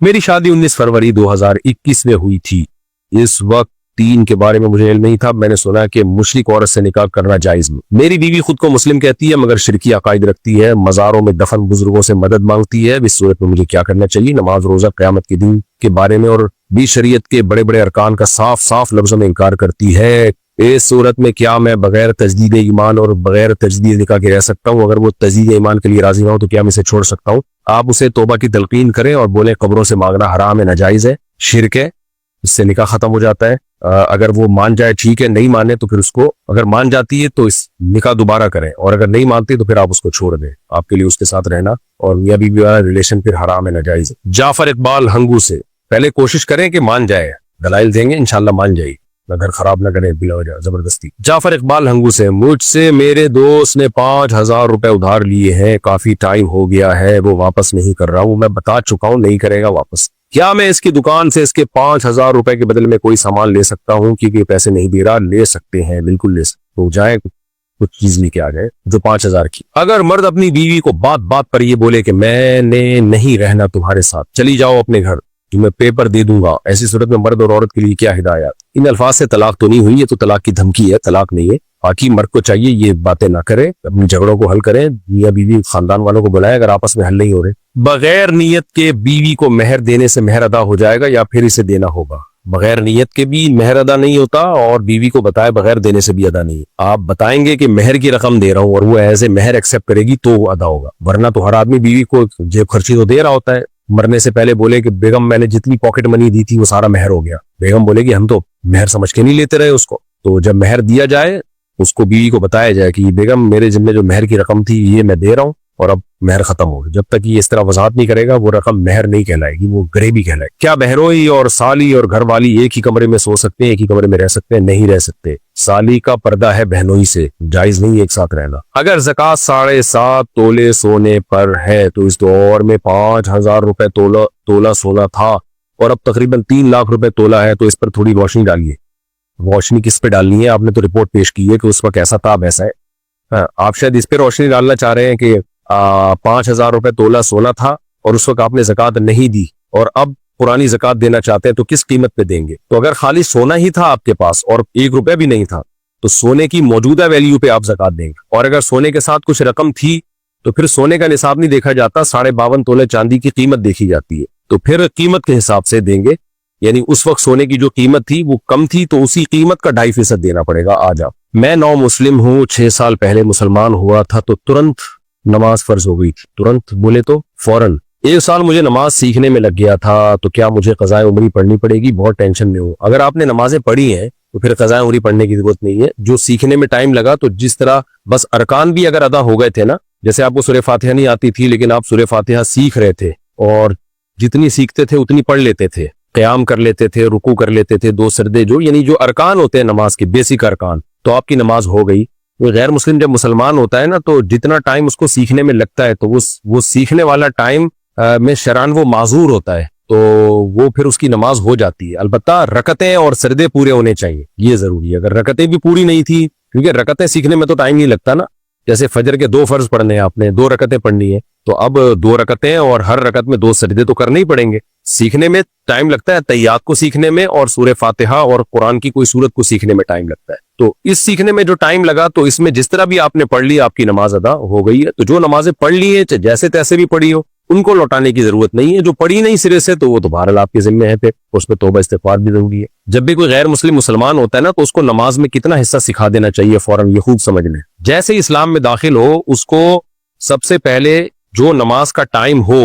میری شادی 19 فروری 2021 میں ہوئی تھی. اس وقت دین کے بارے میں مجھے علم نہیں تھا. میں نے سنا کہ مشرک عورت سے نکاح کرنا جائز نہیں. میری بیوی خود کو مسلم کہتی ہے مگر شرکی عقائد رکھتی ہے. مزاروں میں دفن بزرگوں سے مدد مانگتی ہے. اس صورت میں مجھے کیا کرنا چاہیے؟ نماز، روزہ، قیامت کے دن کے بارے میں اور بھی شریعت کے بڑے بڑے ارکان کا صاف صاف لفظوں میں انکار کرتی ہے. اس صورت میں کیا میں بغیر تجدید ایمان اور بغیر تجدید نکاح کے رہ سکتا ہوں؟ اگر وہ تجدید ایمان کے لیے راضی نہ ہو تو کیا میں اسے چھوڑ سکتا ہوں؟ آپ اسے توبہ کی تلقین کریں اور بولیں قبروں سے مانگنا حرام ہے، ناجائز ہے، شرک ہے. اس سے نکاح ختم ہو جاتا ہے. اگر وہ مان جائے ٹھیک ہے، نہیں مانے تو پھر اس کو، اگر مان جاتی ہے تو اس نکاح دوبارہ کریں، اور اگر نہیں مانتی تو پھر آپ اس کو چھوڑ دیں. آپ کے لیے اس کے ساتھ رہنا اور میاں بیوی والا ریلیشن پھر حرام ہے، ناجائز ہے. جعفر اقبال ہنگو سے، پہلے کوشش کریں کہ مان جائے، دلائل دیں گے انشاءاللہ مان جائے، گھر خراب نہ کرے بلا وجہ زبردستی. جعفر اقبال ہنگو سے، مجھ سے میرے دوست نے 5,000 روپے ادھار لیے ہیں، کافی ٹائم ہو گیا ہے، وہ واپس نہیں کر رہا. وہ میں بتا چکا ہوں نہیں کرے گا واپس. کیا میں اس کی دکان سے اس کے 5,000 روپے کے بدلے میں کوئی سامان لے سکتا ہوں؟ کیونکہ یہ پیسے نہیں دے رہا. لے سکتے ہیں، بالکل لے سکتے. تو جائیں کچھ چیز لے کے آ جائے جو 5,000 کی. اگر مرد اپنی بیوی کو بات بات پر یہ بولے کہ میں نے نہیں رہنا تمہارے ساتھ، چلی جاؤ اپنے گھر، میں پیپر دے دوں گا، ایسی صورت میں مرد اور عورت کے لیے کیا ہدایات؟ ان الفاظ سے طلاق تو نہیں ہوئی، یہ تو طلاق کی دھمکی ہے، طلاق نہیں ہے. باقی مرد کو چاہیے یہ باتیں نہ کرے، اپنی جھگڑوں کو حل کریں. میاں بیوی خاندان والوں کو بلائے اگر آپس میں حل نہیں ہو رہے. بغیر نیت کے بیوی کو مہر دینے سے مہر ادا ہو جائے گا یا پھر اسے دینا ہوگا؟ بغیر نیت کے بھی مہر ادا نہیں ہوتا، اور بیوی کو بتائے بغیر دینے سے بھی ادا نہیں. آپ بتائیں گے کہ مہر کی رقم دے رہا ہوں اور وہ ایز اے مہر ایکسیپٹ کرے گی تو وہ ادا ہوگا، ورنہ تو ہر آدمی بیوی کو جیب خرچی تو دے رہا ہوتا ہے. مرنے سے پہلے بولے کہ بیگم میں نے جتنی پاکٹ منی دی تھی وہ سارا مہر ہو گیا. بیگم بولے کہ ہم تو مہر سمجھ کے نہیں لیتے رہے اس کو. تو جب مہر دیا جائے اس کو بیوی کو بتایا جائے کہ بیگم میرے ذمہ جو مہر کی رقم تھی یہ میں دے رہا ہوں اور اب مہر ختم ہو گئی. جب تک یہ اس طرح وضاحت نہیں کرے گا وہ رقم مہر نہیں کہلائے گی، وہ گریبی کہلائے گی. کیا بہنوئی اور سالی اور گھر والی ایک ہی کمرے میں سو سکتے ہیں، ایک ہی کمرے میں رہ سکتے ہیں؟ نہیں رہ سکتے. سالی کا پردہ ہے بہنوئی سے، جائز نہیں ایک ساتھ رہنا. اگر زکوٰۃ 7.5 تولے سونے پر ہے تو اس دور میں 5,000 روپے تولہ سونا تھا اور اب تقریباً 3 لاکھ روپے تولہ ہے، تو اس پر تھوڑی روشنی ڈالیے. روشنی کس پہ ڈالنی ہے؟ آپ نے تو رپورٹ پیش کی ہے کہ اس وقت ایسا تھا، اب ایسا ہے. آپ شاید اس پہ روشنی ڈالنا چاہ رہے ہیں کہ 5,000 روپے تولہ سونا تھا اور اس وقت آپ نے زکوٰۃ نہیں دی اور اب پرانی زکوٰۃ دینا چاہتے ہیں تو کس قیمت پہ دیں گے؟ تو اگر خالی سونا ہی تھا آپ کے پاس اور 1 روپے بھی نہیں تھا تو سونے کی موجودہ ویلیو پہ آپ زکوٰۃ دیں گے. اور اگر سونے کے ساتھ کچھ رقم تھی تو پھر سونے کا نصاب نہیں دیکھا جاتا، 52.5 تولے چاندی کی قیمت دیکھی جاتی ہے. تو پھر قیمت کے حساب سے دیں گے، یعنی اس وقت سونے کی جو قیمت تھی وہ کم تھی تو اسی قیمت کا 2.5% دینا پڑے گا. آج آپ، میں نو مسلم ہوں، 6 سال پہلے مسلمان ہوا تھا تو ترنت نماز فرض ہو گئی تھی. ترنت بولے تو فوراً. 1 سال مجھے نماز سیکھنے میں لگ گیا تھا تو کیا مجھے قضاء عمری پڑھنی پڑے گی؟ بہت ٹینشن میں ہوں. اگر آپ نے نمازیں پڑھی ہیں تو پھر قضاء عمری پڑھنے کی ضرورت نہیں ہے. جو سیکھنے میں ٹائم لگا تو جس طرح بس ارکان بھی اگر ادا ہو گئے تھے نا، جیسے آپ کو سورہ فاتحہ نہیں آتی تھی لیکن آپ سورہ فاتحہ سیکھ رہے تھے اور جتنی سیکھتے تھے اتنی پڑھ لیتے تھے، قیام کر لیتے تھے، رکوع کر لیتے تھے، 2 سجدے، جو یعنی جو ارکان ہوتے ہیں نماز کے بیسک ارکان، تو آپ کی نماز ہو گئی. غیر مسلم جب مسلمان ہوتا ہے نا تو جتنا ٹائم اس کو سیکھنے میں لگتا ہے تو وہ سیکھنے والا ٹائم میں شرعاً وہ معذور ہوتا ہے تو وہ پھر اس کی نماز ہو جاتی ہے. البتہ رکعتیں اور سجدے پورے ہونے چاہیے، یہ ضروری ہے. اگر رکعتیں بھی پوری نہیں تھی، کیونکہ رکعتیں سیکھنے میں تو ٹائم نہیں لگتا نا، جیسے فجر کے 2 فرض پڑھنے ہیں آپ نے، 2 رکعتیں پڑھنی ہے تو اب 2 رکعتیں اور ہر رکعت میں 2 سجدے تو کرنے ہی پڑیں گے. سیکھنے میں ٹائم لگتا ہے، تحیات کو سیکھنے میں اور سورہ فاتحہ اور قرآن کی کوئی سورت کو سیکھنے میں ٹائم لگتا ہے. تو اس سیکھنے میں جو ٹائم لگا تو اس میں جس طرح بھی آپ نے پڑھ لی آپ کی نماز ادا ہو گئی ہے. تو جو نمازیں پڑھ لی ہیں جیسے تیسے بھی پڑھی ہو ان کو لوٹانے کی ضرورت نہیں ہے. جو پڑھی نہیں سرے سے تو وہ تو بہرحال آپ کے ذمہ ہے، پھر اس میں توبہ استغفار بھی ضروری ہے. جب بھی کوئی غیر مسلم مسلمان ہوتا ہے نا تو اس کو نماز میں کتنا حصہ سکھا دینا چاہیے فوراً، یہ خوب سمجھ لیں. جیسے اسلام میں داخل ہو اس کو سب سے پہلے جو نماز کا ٹائم ہو،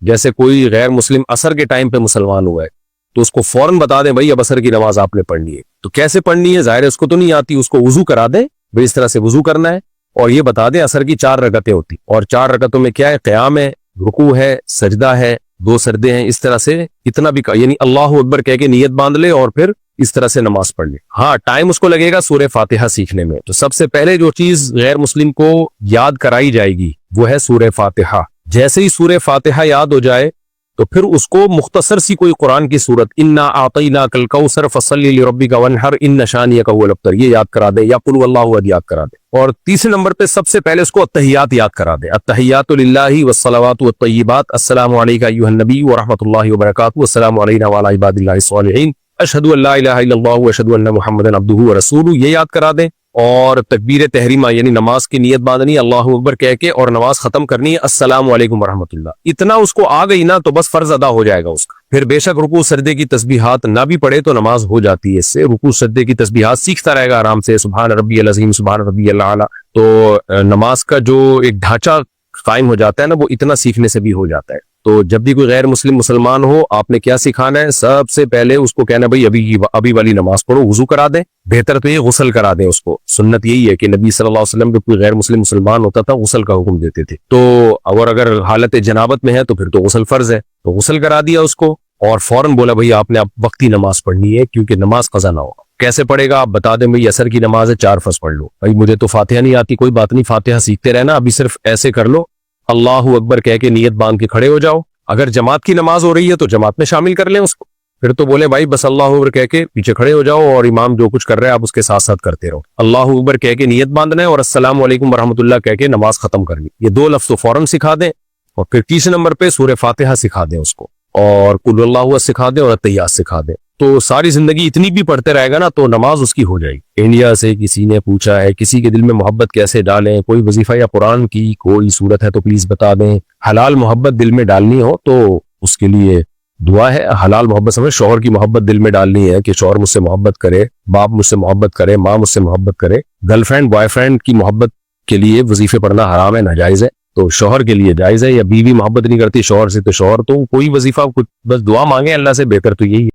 جیسے کوئی غیر مسلم عصر کے ٹائم پہ مسلمان ہوا ہے تو اس کو فوراً بتا دیں بھائی اب عصر کی نماز آپ نے پڑھنی ہے. تو کیسے پڑھنی ہے؟ ظاہر ہے اس کو تو نہیں آتی، اس کو وضو کرا دیں بھائی اس طرح سے وضو کرنا ہے اور یہ بتا دیں عصر کی 4 رکعتیں ہوتی اور 4 رکعتوں میں کیا ہے؟ قیام ہے، رکوع ہے، سجدہ ہے، 2 سجدے ہیں. اس طرح سے اتنا بھی یعنی اللہ اکبر کہہ کے نیت باندھ لے اور پھر اس طرح سے نماز پڑھ لے. ہاں ٹائم اس کو لگے گا سورہ فاتحہ سیکھنے میں. تو سب سے پہلے جو چیز غیر مسلم کو یاد کرائی جائے گی وہ ہے سورہ فاتحہ. جیسے ہی سورہ فاتحہ یاد ہو جائے تو پھر اس کو مختصر سی کوئی قرآن کی صورت انا اعطیناک الکوثر فصلی لربک وانحر ان شانیک هو الابتر یہ یاد کرا دیں، یا قل هو اللہ احد یاد کرا دیں. اور تیسرے نمبر پہ سب سے پہلے اس کو التحیات یاد کرا دیں. التحیات للہ والصلوات والطیبات السلام علیک ایھا النبی ورحمۃ اللہ وبرکاتہ السلام علینا وعلی عباد اللہ الصالحین اشہد ان لا الہ الا اللہ واشہد ان محمدا عبدہ ورسولہ یہ یاد کرا دیں. اور تکبیر تحریمہ یعنی نماز کی نیت باندھنی اللہ اکبر کہہ کے اور نماز ختم کرنی ہے السلام علیکم ورحمۃ اللہ. اتنا اس کو آ گئی نا تو بس فرض ادا ہو جائے گا اس کا. پھر بے شک رکوع سجدے کی تسبیحات نہ بھی پڑھے تو نماز ہو جاتی ہے اس سے. رکوع سجدے کی تسبیحات سیکھتا رہے گا آرام سے، سبحان ربی العظیم سبحان ربی الاعلی. تو نماز کا جو ایک ڈھانچہ قائم ہو جاتا ہے نا وہ اتنا سیکھنے سے بھی ہو جاتا ہے. تو جب بھی کوئی غیر مسلم مسلمان ہو آپ نے کیا سکھانا ہے؟ سب سے پہلے اس کو کہنا بھائی ابھی والی نماز پڑھو، وضو کرا دیں، بہتر تو یہ غسل کرا دیں اس کو. سنت یہی ہے کہ نبی صلی اللہ علیہ وسلم پہ کوئی غیر مسلم مسلمان ہوتا تھا غسل کا حکم دیتے تھے. تو اگر حالت جنابت میں ہے تو پھر تو غسل فرض ہے، تو غسل کرا دیا اس کو اور فوراً بولا بھائی آپ نے اب وقتی نماز پڑھنی ہے کیونکہ نماز قضا نہ ہوگا. کیسے پڑھے گا آپ بتا دیں بھائی عصر کی نماز ہے 4 فرض پڑھ لو. بھائی مجھے تو فاتحہ نہیں آتی، کوئی بات نہیں، فاتحہ سیکھتے رہنا، ابھی صرف ایسے کر لو اللہ اکبر کہہ کے نیت باندھ کے کھڑے ہو جاؤ. اگر جماعت کی نماز ہو رہی ہے تو جماعت میں شامل کر لیں اس کو. پھر تو بولے بھائی بس اللہ اکبر کہہ کے پیچھے کھڑے ہو جاؤ اور امام جو کچھ کر رہے ہیں آپ اس کے ساتھ ساتھ کرتے رہو. اللہ اکبر کہہ کے نیت باندھنا ہے اور السلام علیکم ورحمۃ اللہ کہہ کے نماز ختم کرنی. یہ 2 لفظ تو فوراً سکھا دیں. اور پھر تیسرے نمبر پہ سورہ فاتحہ سکھا دیں اس کو اور قل اللہ احد سکھا دیں اور التحیات سکھا دیں. تو ساری زندگی اتنی بھی پڑھتے رہے گا نا تو نماز اس کی ہو جائے گی. انڈیا سے کسی نے پوچھا ہے کسی کے دل میں محبت کیسے ڈالیں، کوئی وظیفہ یا قرآن کی کوئی صورت ہے تو پلیز بتا دیں. حلال محبت دل میں ڈالنی ہو تو اس کے لیے دعا ہے. حلال محبت سمجھ شوہر کی محبت دل میں ڈالنی ہے کہ شوہر مجھ سے محبت کرے، باپ مجھ سے محبت کرے، ماں مجھ سے محبت کرے. گرل فرینڈ بوائے فرینڈ کی محبت کے لیے وظیفے پڑھنا حرام ہے، ناجائز ہے. تو شوہر کے لیے جائز ہے. یا بیوی محبت نہیں کرتی شوہر سے تو شوہر تو کوئی وظیفہ بس دعا مانگے اللہ سے، بہتر تو یہی ہے.